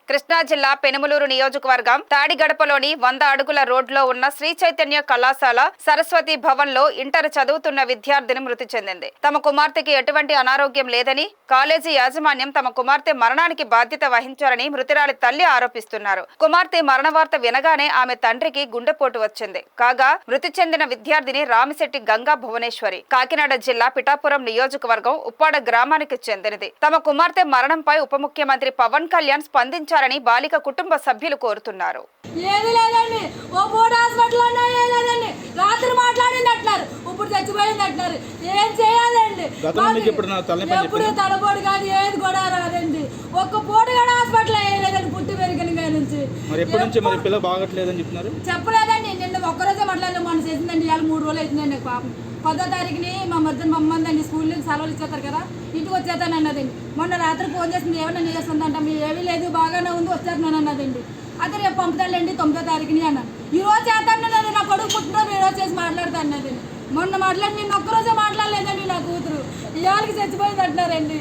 కృష్ణా జిల్లా పెనుమలూరు నియోజకవర్గం తాడిగడపలోని 100 అడుగుల రోడ్లో ఉన్న శ్రీ చైతన్య కళాశాల సరస్వతి భవన్లో ఇంటర్ చదువుతున్న విద్యార్థిని మృతి చెందింది. తమ కుమార్తెకి ఎటువంటి అనారోగ్యం లేదని, కాలేజీ యాజమాన్యం తమ కుమార్తె మరణానికి బాధ్యత వహించారని మృతురాలి తల్లి ఆరోపిస్తున్నారు. కుమార్తె మరణ వార్త వినగానే ఆమె తండ్రికి గుండెపోటు వచ్చింది. కాగా మృతి చెందిన విద్యార్థిని రామిశెట్టి గంగా భువనేశ్వరి కాకినాడ జిల్లా పిఠాపురం నియోజకవర్గం ఉప్పాడ గ్రామానికి చెందినది. తమ కుమార్తె మరణంపై ఉప ముఖ్యమంత్రి పవన్ కళ్యాణ్ స్పందించారు. బాలిక కుటుంబ సభ్యులు కోరుతున్నారు. ఏది లేదండి, ఓ బోర్డు హాస్పిటల్ లేదండి, రాత్రి మాట్లాడింది అంటున్నారు, ఇప్పుడు చచ్చిపోయింది అంటున్నారు. ఏం చేయాలండి? ఎప్పుడు తలబోడు కాదు, ఏది కూడా రాదండి. ఒక్క పూట కూడా హాస్పిటల్ వేయలేదండి పుట్టి పెరిగిన నుంచి. చెప్పలేదండి, నిన్న ఒక్కరోజే మాట్లాడలేదు, మొన్న చేసిందండి. ఇవాళ 3 రోజులు అవుతుందండి. పాపం 10వ తారీఖుని మా మమ్మందండి స్కూల్ నుంచి సెలవులు ఇచ్చేస్తారు కదా, ఇంటికి వచ్చేస్తాను అన్నదండి. మొన్న రాత్రి ఫోన్ చేసింది, ఏమన్నా చేస్తుందంట, మీ ఏమీ లేదు బాగానే ఉంది వచ్చేస్తున్నాను అన్నదండి. అదే రేపు పంపుతానులేండి 9వ తారీఖుని అన్నాను. ఈ రోజు చేస్తాను, నా కొడుకు పుట్టినరోజు ఈ రోజు చేసి మాట్లాడుతా అన్నదండి. మొన్న మాట్లాడి నేను ఒక్కరోజే మాట్లాడలేదండి. నా కూతురు ఇవాళకి చచ్చిపోయింది అంటున్నారండి.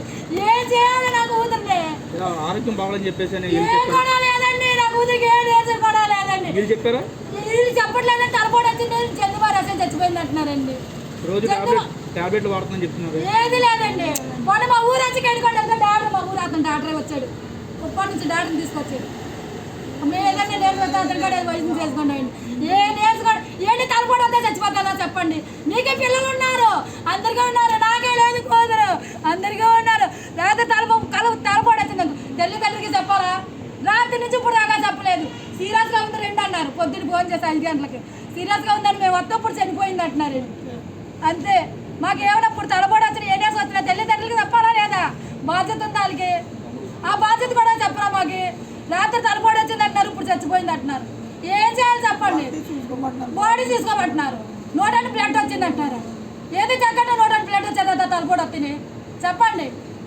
ఏం చేయాలి నా కూతురుని? ఆరోగ్యం బాగాలని చెప్పేసి ఏం కూడా లేదండి, నా కూతురికి ఏం చేసి కూడా లేదండి. వీళ్ళు చెప్పట్లేదండి, తలపోటు వచ్చింది చంద్రబాబు అసలు చచ్చిపోయింది అంటున్నారండి. ఏది లేదండి. మొన్న మా ఊరు వచ్చి కడుకోండి డాక్టర్, మా ఊరు అతను డాక్టరే వచ్చాడు, ఉప్పటి నుంచి డాక్టర్ని తీసుకొచ్చాడు. ఏదండి నేర్చుకుంటే అతను కూడా వైద్యం చేసుకోండి. ఏ నేర్చుకోండి ఏంటి? తలపోటు వద్ద చచ్చిపోతారా చెప్పండి? మీకే పిల్లలు ఉన్నారు, అందరికీ ఉన్నారు, నాకే లేదు కూతురు, అందరికీ ఉన్నారు. లేకపోతే తలపోటు వచ్చింది తల్లిదండ్రులకి చెప్పాలా? రాత్రి నుంచి ఇప్పుడు దాకా చెప్పలేదు. సీరియస్గా ఉంది 2 అన్నారు, పొద్దున్న ఫోన్ చేసి 5 గంటలకి. సీరియస్గా ఉందని మేము వస్తే ఇప్పుడు చనిపోయింది అంటున్నారు. అంతే, మాకేమైనా ఇప్పుడు తలపోటు వచ్చిన ఏ డేస్ వచ్చినా తల్లిదండ్రులకి చెప్పాలా లేదా? బాధ్యత ఉంది వాళ్ళకి, ఆ బాధ్యత కూడా చెప్పరా మాకు? రాత్రి తలపోటు వచ్చింది అంటున్నారు, ఇప్పుడు చచ్చిపోయింది అంటున్నారు. ఏం చేయాలి చెప్పండి? బాడీ తీసుకోమంటున్నారు, నోటాన్ని ప్లేట్ వచ్చింది అంటున్నారు. ఏది చక్కగా నోటాన్ని ప్లేట్ వచ్చేదా తలపోటు వస్తుంది చెప్పండి?